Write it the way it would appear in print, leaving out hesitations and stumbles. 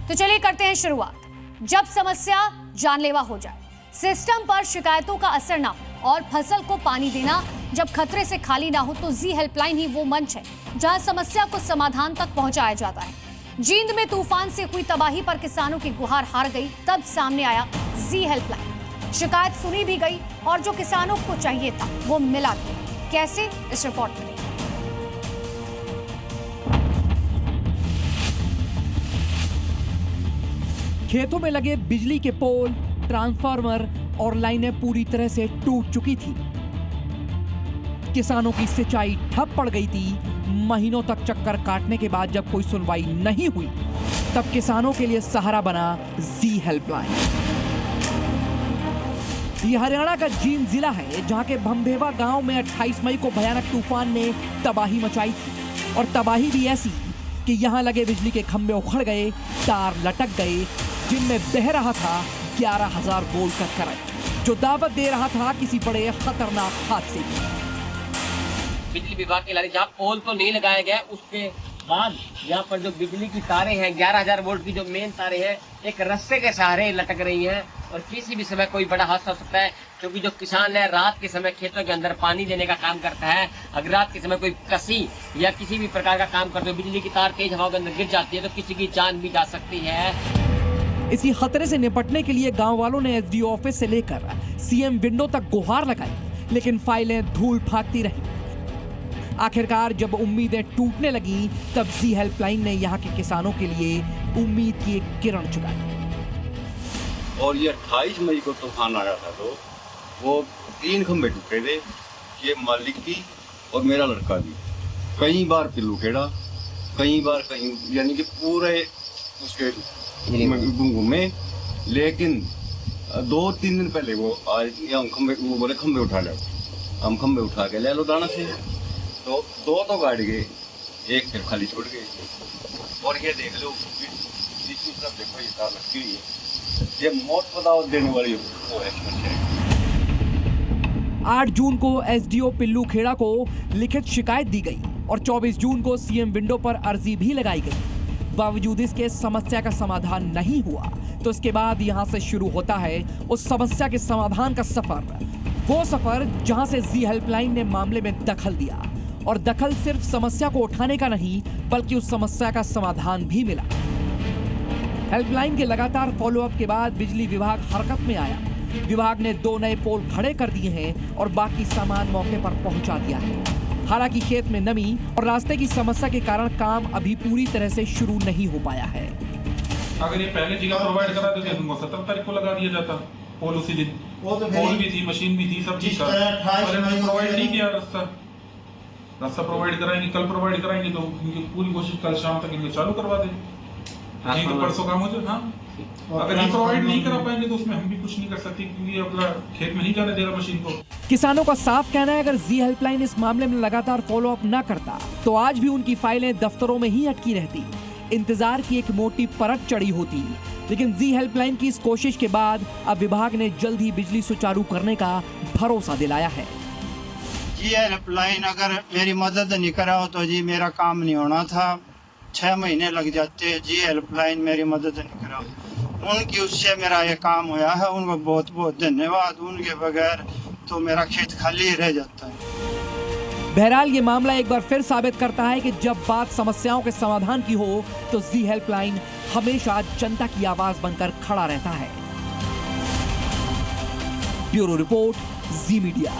तो चलिए करते हैं शुरुआत। जब समस्या जानलेवा हो जाए, सिस्टम पर शिकायतों का असर ना हो और फसल को पानी देना जब खतरे से खाली ना हो, तो जी हेल्पलाइन ही वो मंच है जहां समस्या को समाधान तक पहुंचाया जाता है। जींद में तूफान से हुई तबाही पर किसानों की गुहार हार गई, तब सामने आया जी हेल्पलाइन। शिकायत सुनी भी गई और जो किसानों को चाहिए था वो मिला भी। कैसे, इस रिपोर्ट में। खेतों में लगे बिजली के पोल, ट्रांसफार्मर और लाइनें पूरी तरह से टूट चुकी थी। किसानों की सिंचाई ठप पड़ गई थी। महीनों तक चक्कर काटने के बाद जब कोई सुनवाई नहीं हुई, तब किसानों के लिए सहारा बना जी हेल्पलाइन। यह हरियाणा का जींद जिला है, जहां के भमभेवा गांव में 28 मई को भयानक तूफान ने तबाही मचाई थी। और तबाही भी ऐसी कि यहां लगे बिजली के खंभे उखड़ गए, तार लटक गए, जिनमें बह रहा था 11,000 वोल्ट का करंट, जो दावत दे रहा था किसी बड़े खतरनाक हादसे की। बिजली विभाग के लाइन जहाँ पोल तो नहीं लगाया गया, उसके बाद यहाँ पर जो बिजली की तारें हैं 11,000 वोल्ट की जो मेन तारें हैं, एक रस्से के सहारे लटक रही हैं और किसी भी समय कोई बड़ा हादसा हो सकता है। क्योंकि जो किसान है रात के समय खेतों के अंदर पानी देने का काम करता है, अगर रात के समय कोई कसी या किसी भी प्रकार का काम करते हुए बिजली की तार तेज हवा के अंदर गिर जाती है तो किसी की जान भी जा सकती है। इसी खतरे से निपटने के लिए गांव वालों ने एसडीओ ऑफिस से लेकर सीएम विंडो तक गुहार लगाई, लेकिन फाइलें धूल फाकती रही। आखिरकार जब उम्मीदें टूटने लगी, तब जी हेल्पलाइन ने यहाँ के किसानों के लिए उम्मीद की एक किरण जगाई। और ये 28 मई को तूफान आया था, तो वो 3 खंभे टूटे थे, ये मालिक की और मेरा लड़का भी। कई बार पिल्लू खेड़ा, कई बार कहीं, यानी कि पूरे उसके घूमे, लेकिन 2-3 दिन पहले वो आज हम खंभे, वो बोले खंभे उठा लो, हम खंभे उठा के ले लो दाना से, तो 2 तो गाड़ गए, एक फिर खाली छोड़ गए। और ये देख लो बीच में सब देखो, ये तार लटकी हुई है, ये मौत को दावत देने वाली वो है। 8 जून को एसडीओ पिल्लू खेड़ा को लिखित शिकायत दी गई और 24 जून को सीएम विंडो पर अर्जी भी लगाई गई। बावजूद इसके समस्या का समाधान नहीं हुआ, तो इसके बाद यहां से शुरू होता है उस समस्या के समाधान का सफर। वो सफर जहां से जी हेल्पलाइन ने मामले में दखल दिया, और दखल सिर्फ समस्या को उठाने का नहीं, बल्कि उस समस्या का समाधान भी मिला। हेल्पलाइन के लगातार फॉलोअप के बाद बिजली विभाग हरकत में आया। विभाग ने 2 नए पोल खड़े कर दिए हैं और बाकी सामान मौके पर पहुंचा दिया है। हालांकि खेत में नमी और रास्ते की समस्या के कारण काम अभी पूरी तरह से शुरू नहीं हो पाया है। अगर ये पहले जगह प्रोवाइड करा देते तो उनको 17 तारीख को लगा दिया जाता पोल उसी दिन। वो तो पोल भी थी, मशीन भी थी, सब चीज था, पर प्रोवाइड नहीं किया। रास्ता प्रोवाइड कराएंगे, कल प्रोवाइड कराएंगे, तो इनकी पूरी कोशिश कल शाम तक इनको चालू करवा दें, नहीं तो परसों काम हो जाए। हाँ, अगर ये प्रोवाइड नहीं करा पाएंगे तो उसमें हम भी कुछ नहीं कर सकते, क्योंकि अपना खेत में नहीं जाने देगा मशीन को। किसानों का साफ कहना है, अगर जी हेल्पलाइन इस मामले में लगातार फॉलोअप न करता, तो आज भी उनकी फाइलें दफ्तरों में ही अटकी रहती, इंतजार की एक मोटी परत चढ़ी होती। लेकिन जी हेल्पलाइन की इस कोशिश के बाद अब विभाग ने जल्द ही बिजली सुचारू करने का भरोसा दिलाया है। जी हेल्पलाइन अगर मेरी मदद नहीं करा हो तो जी मेरा काम नहीं होना था। 6 महीने लग जाते। जी हेल्पलाइन मेरी मदद नहीं करा, उनकी उससे मेरा ये काम होया है, उनको बहुत बहुत धन्यवाद। उनके बगैर तो मेरा खेत खाली रह जाता है। बहरहाल ये मामला एक बार फिर साबित करता है कि जब बात समस्याओं के समाधान की हो, तो जी हेल्पलाइन हमेशा जनता की आवाज बनकर खड़ा रहता है। ब्यूरो रिपोर्ट, जी मीडिया।